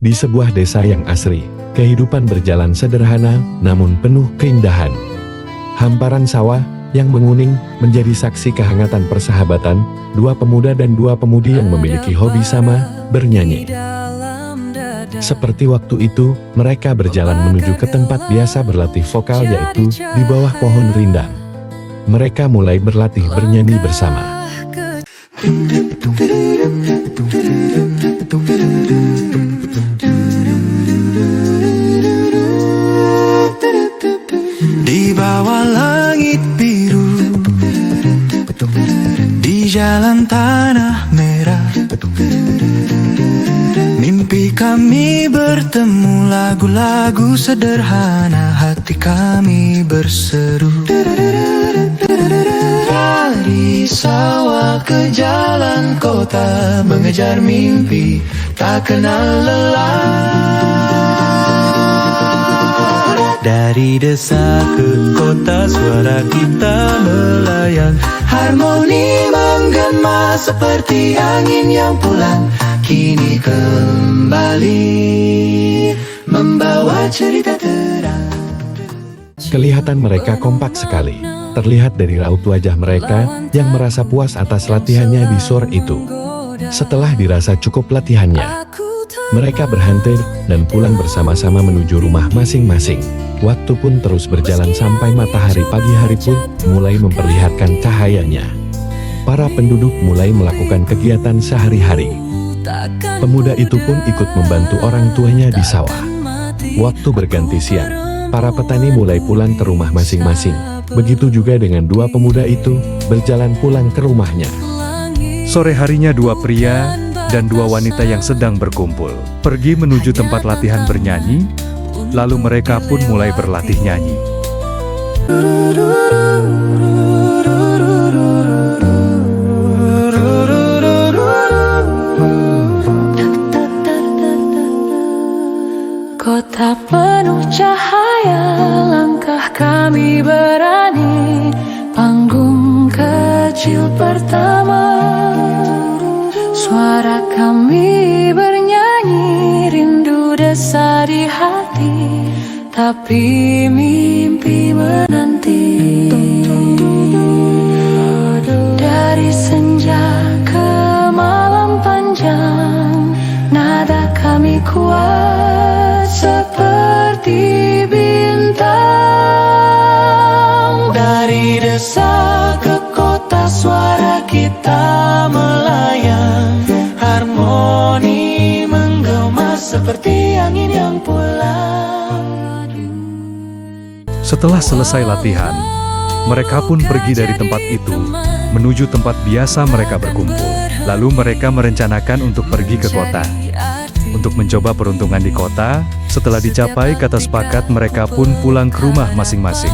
Di sebuah desa yang asri, kehidupan berjalan sederhana namun penuh keindahan. Hamparan sawah yang menguning menjadi saksi kehangatan persahabatan, dua pemuda dan dua pemudi yang memiliki hobi sama, bernyanyi. Seperti waktu itu, mereka berjalan menuju ke tempat biasa berlatih vokal yaitu di bawah pohon rindang. Mereka mulai berlatih bernyanyi bersama. Di bawah langit biru, di jalan tanah merah, mimpi kami bertemu, lagu-lagu sederhana, hati kami berseru. Dari sawah ke jalan kota, mengejar mimpi, tak kenal lelah. Dari desa ke kota, suara kita melayang, harmoni menggema seperti angin yang pulang, kini kembali membawa cerita terang. Kelihatan mereka kompak sekali. Terlihat dari raut wajah mereka yang merasa puas atas latihannya di sore itu. Setelah dirasa cukup latihannya, mereka berhenti dan pulang bersama-sama menuju rumah masing-masing. Waktu pun terus berjalan sampai matahari pagi hari pun mulai memperlihatkan cahayanya. Para penduduk mulai melakukan kegiatan sehari-hari. Pemuda itu pun ikut membantu orang tuanya di sawah. Waktu berganti siang, para petani mulai pulang ke rumah masing-masing. Begitu juga dengan dua pemuda itu berjalan pulang ke rumahnya. Sore harinya dua pria dan dua wanita yang sedang berkumpul pergi menuju tempat latihan bernyanyi, lalu mereka pun mulai berlatih nyanyi. Kota penuh cahaya, langkah kami berani, panggung kecil pertama. Suara kami bernyanyi, rindu desa di hati, tapi mimpi menanti. Dari senja ke malam panjang, nada kami kuat seperti bintang. Dari desa ke kota, suara kita melayang, harmoni menggema seperti angin yang pulang. Setelah selesai latihan, mereka pun pergi dari tempat itu menuju tempat biasa mereka berkumpul. Lalu mereka merencanakan untuk pergi ke kota untuk mencoba peruntungan di kota. Setelah dicapai kata sepakat, mereka pun pulang ke rumah masing-masing.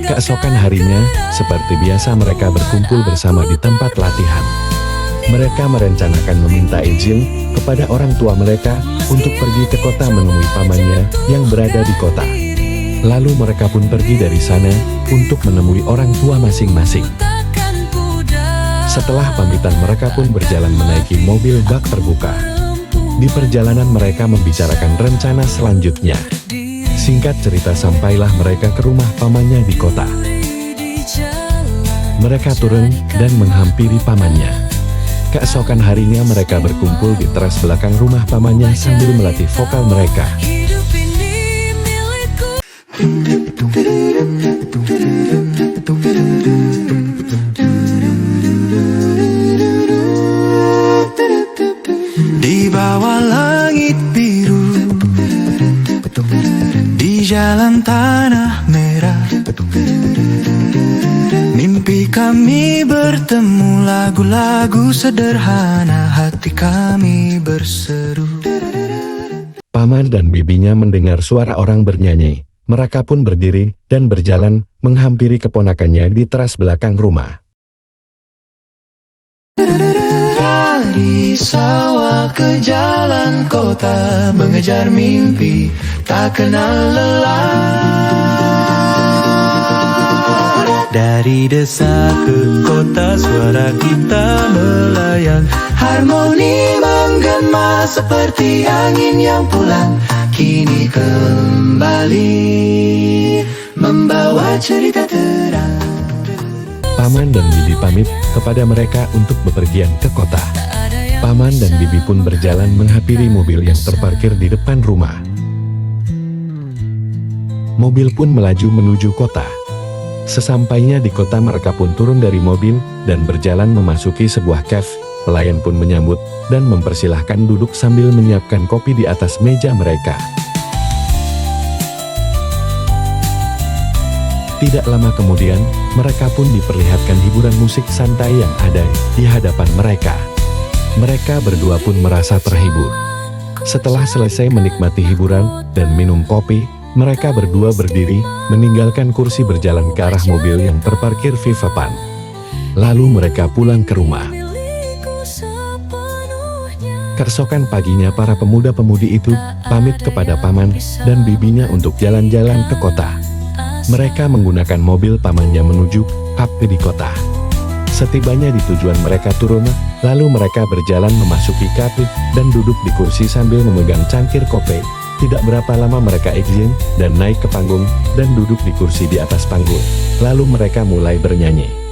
Keesokan harinya, seperti biasa mereka berkumpul bersama di tempat latihan. Mereka merencanakan meminta izin kepada orang tua mereka untuk pergi ke kota menemui pamannya yang berada di kota. Lalu mereka pun pergi dari sana untuk menemui orang tua masing-masing. Setelah pamitan, mereka pun berjalan menaiki mobil bak terbuka. Di perjalanan mereka membicarakan rencana selanjutnya. Singkat cerita, sampailah mereka ke rumah pamannya di kota. Mereka turun dan menghampiri pamannya. Keesokan harinya mereka berkumpul di teras belakang rumah pamannya sambil melatih vokal mereka. Di bawah langit biru, di jalan tanah merah, mimpi kami bertemu, lagu-lagu sederhana, hati kami berseru. Paman dan bibinya mendengar suara orang bernyanyi. Mereka pun berdiri dan berjalan menghampiri keponakannya di teras belakang rumah. Dari sawah ke jalan kota, mengejar mimpi, tak kenal lelah. Dari desa ke kota, suara kita melayang, Harmoni menggema seperti angin yang pulang, kini kembali membawa cerita terang. Paman dan Bibi pamit kepada mereka untuk bepergian ke kota. Paman dan Bibi pun berjalan menghampiri mobil yang terparkir di depan rumah. Mobil pun melaju menuju kota. Sesampainya di kota, mereka pun turun dari mobil dan berjalan memasuki sebuah cafe. Pelayan pun menyambut dan mempersilahkan duduk sambil menyiapkan kopi di atas meja mereka. Tidak lama kemudian, mereka pun diperlihatkan hiburan musik santai yang ada di hadapan mereka. Mereka berdua pun merasa terhibur. Setelah selesai menikmati hiburan dan minum kopi, mereka berdua berdiri, meninggalkan kursi, berjalan ke arah mobil yang terparkir Vivapan. Lalu mereka pulang ke rumah. Keesokan paginya, para pemuda-pemudi itu pamit kepada paman dan bibinya untuk jalan-jalan ke kota. Mereka menggunakan mobil pamannya menuju kafe di kota. Setibanya di tujuan, mereka turun, lalu mereka berjalan memasuki kafe dan duduk di kursi sambil memegang cangkir kopi. Tidak berapa lama mereka izin dan naik ke panggung dan duduk di kursi di atas panggung. Lalu mereka mulai bernyanyi.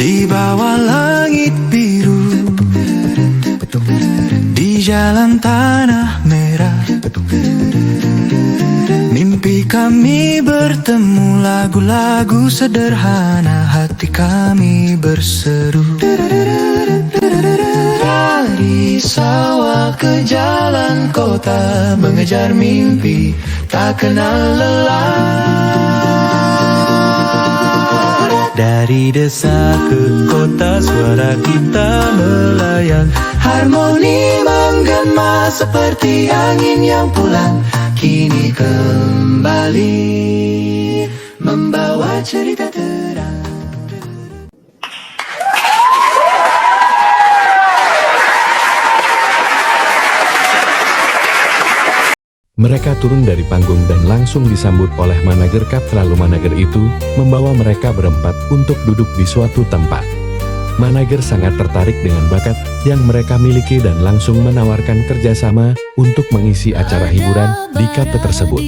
Di bawah langit biru, di jalan tanah merah, mimpi kami bertemu, lagu-lagu sederhana, hati kami berseru. Dari sawah ke jalan kota, mengejar mimpi tak kenal lelah. Dari desa ke kota, suara kita melayang, harmoni menggema seperti angin yang pulang, kini kembali membawa cerita terang. Mereka turun dari panggung dan langsung disambut oleh manajer kafe. Lalu manajer itu membawa mereka berempat untuk duduk di suatu tempat. Manajer sangat tertarik dengan bakat yang mereka miliki dan langsung menawarkan kerjasama untuk mengisi acara hiburan di kafe tersebut.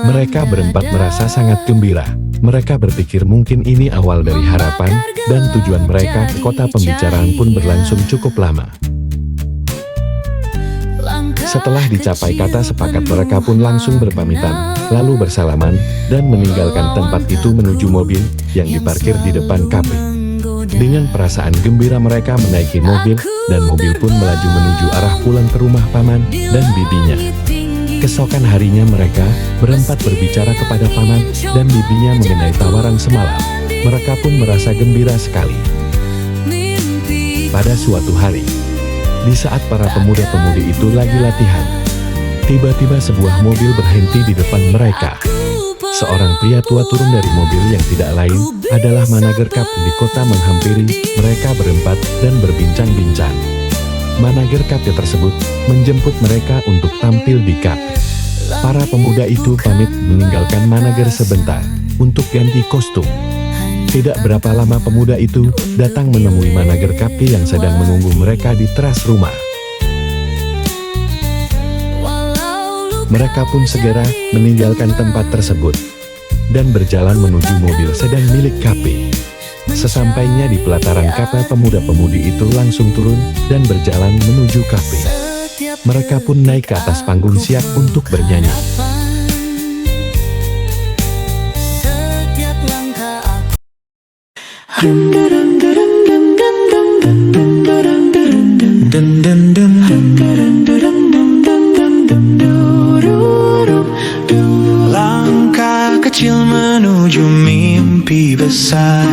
Mereka berempat merasa sangat gembira. Mereka berpikir mungkin ini awal dari harapan, dan tujuan mereka ke kota. Pembicaraan pun berlangsung cukup lama. Setelah dicapai kata sepakat, mereka pun langsung berpamitan, lalu bersalaman, dan meninggalkan tempat itu menuju mobil yang diparkir di depan kafe. Dengan perasaan gembira mereka menaiki mobil, dan mobil pun melaju menuju arah pulang ke rumah paman dan bibinya. Keesokan harinya mereka berempat berbicara kepada paman dan bibinya mengenai tawaran semalam. Mereka pun merasa gembira sekali. Pada suatu hari, di saat para pemuda-pemudi itu lagi latihan, tiba-tiba sebuah mobil berhenti di depan mereka. Seorang pria tua turun dari mobil yang tidak lain adalah manajer kafe di kota, menghampiri mereka berempat dan berbincang-bincang. Manajer kafe tersebut menjemput mereka untuk tampil di kafe. Para pemuda itu pamit meninggalkan manajer sebentar untuk ganti kostum. Tidak berapa lama pemuda itu datang menemui manajer kafe yang sedang menunggu mereka di teras rumah. Mereka pun segera meninggalkan tempat tersebut dan berjalan menuju mobil sedan milik kafe. Sesampainya di pelataran kafe, pemuda-pemudi itu langsung turun dan berjalan menuju kafe. Mereka pun naik ke atas panggung siap untuk bernyanyi. Langkah kecil menuju mimpi besar,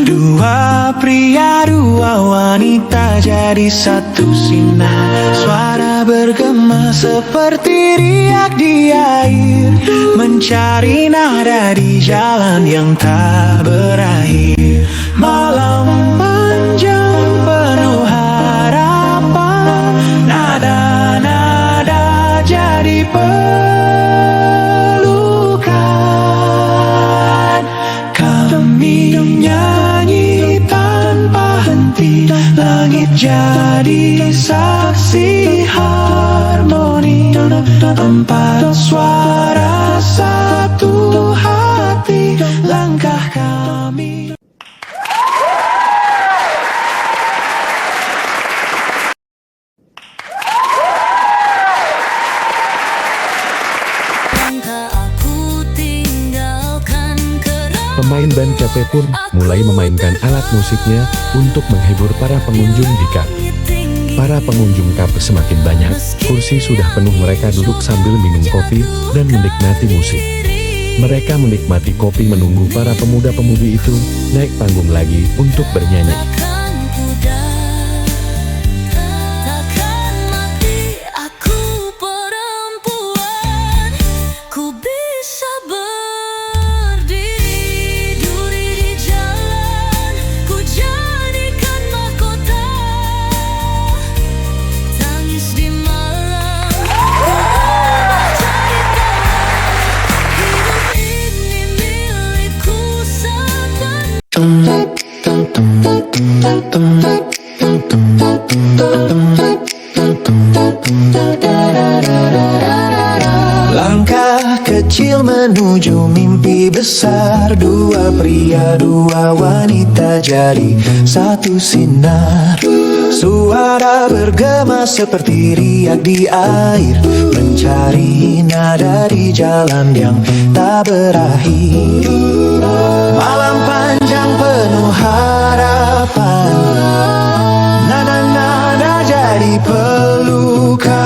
dua pria dua wanita jadi satu sinar. Suara bergema seperti riak di air, mencari nada di jalan yang tak berakhir. Malam panjang penuh harapan, nada-nada pelukan. Kami nyanyi tanpa henti, langit jadi saksi harmoni. Empat suara satu hati, langkah kami. Pemain band Cafe pun mulai memainkan alat musiknya untuk menghibur para pengunjung di kafe. Para pengunjung kafe semakin banyak, kursi sudah penuh, mereka duduk sambil minum kopi dan menikmati musik. Mereka menikmati kopi menunggu para pemuda-pemudi itu naik panggung lagi untuk bernyanyi. Langkah kecil menuju mimpi besar, dua pria, dua wanita jadi satu sinar. Suara bergema seperti riak di air, mencari nada di jalan yang tak berakhir. Malam panjang penuh harapan, nada-nada jadi pelukan.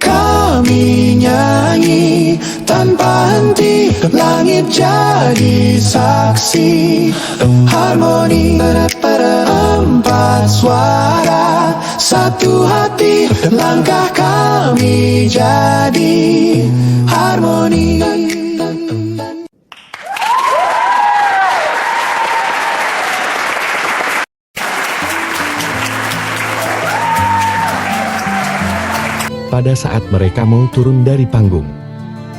Kami nyanyi tanpa henti, langit jadi saksi harmoni. Empat suara satu hati, langkah kami jadi harmoni. Pada saat mereka mau turun dari panggung,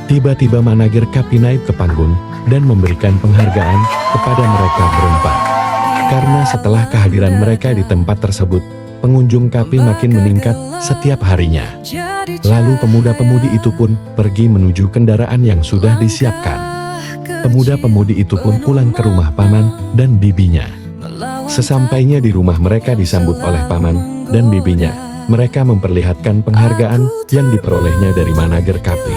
tiba-tiba manajer Kapi naik ke panggung dan memberikan penghargaan kepada mereka berempat. Karena setelah kehadiran mereka di tempat tersebut, pengunjung Kapi makin meningkat setiap harinya. Lalu pemuda-pemudi itu pun pergi menuju kendaraan yang sudah disiapkan. Pemuda-pemudi itu pun pulang ke rumah paman dan bibinya. Sesampainya di rumah, mereka disambut oleh paman dan bibinya. Mereka memperlihatkan penghargaan yang diperolehnya dari manajer Kapi.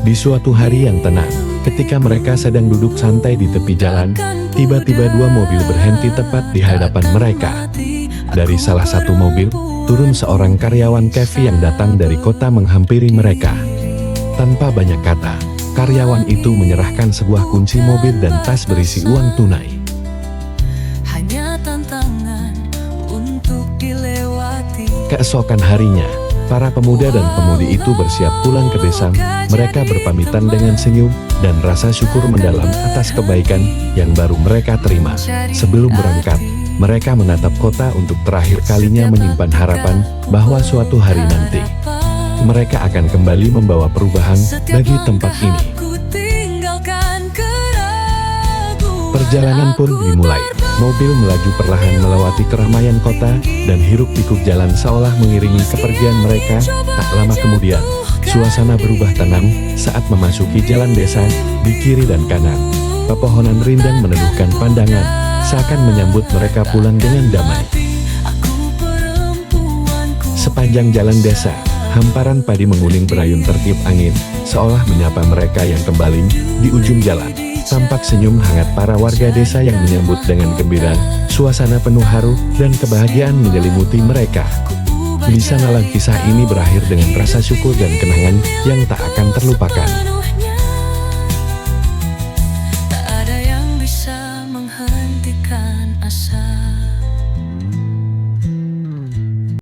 Di suatu hari yang tenang, ketika mereka sedang duduk santai di tepi jalan, tiba-tiba dua mobil berhenti tepat di hadapan mereka. Dari salah satu mobil, turun seorang karyawan kafe yang datang dari kota menghampiri mereka. Tanpa banyak kata, karyawan itu menyerahkan sebuah kunci mobil dan tas berisi uang tunai. Hanya tantangan untuk dilewati. Keesokan harinya, para pemuda dan pemudi itu bersiap pulang ke desa. Mereka berpamitan dengan senyum dan rasa syukur mendalam atas kebaikan yang baru mereka terima. Sebelum berangkat, mereka menatap kota untuk terakhir kalinya, menyimpan harapan bahwa suatu hari nanti mereka akan kembali membawa perubahan bagi tempat ini. Perjalanan pun dimulai. Mobil melaju perlahan melewati keramaian kota, dan hiruk-pikuk jalan seolah mengiringi kepergian mereka. Tak lama kemudian, suasana berubah tenang saat memasuki jalan desa. Di kiri dan kanan, pepohonan rindang meneduhkan pandangan, seakan menyambut mereka pulang dengan damai. Sepanjang jalan desa, hamparan padi menguning berayun tertiup angin, seolah menyapa mereka yang kembali. Di ujung jalan, tampak senyum hangat para warga desa yang menyambut dengan gembira. Suasana penuh haru dan kebahagiaan menyelimuti mereka. Di sanalah kisah ini berakhir dengan rasa syukur dan kenangan yang tak akan terlupakan.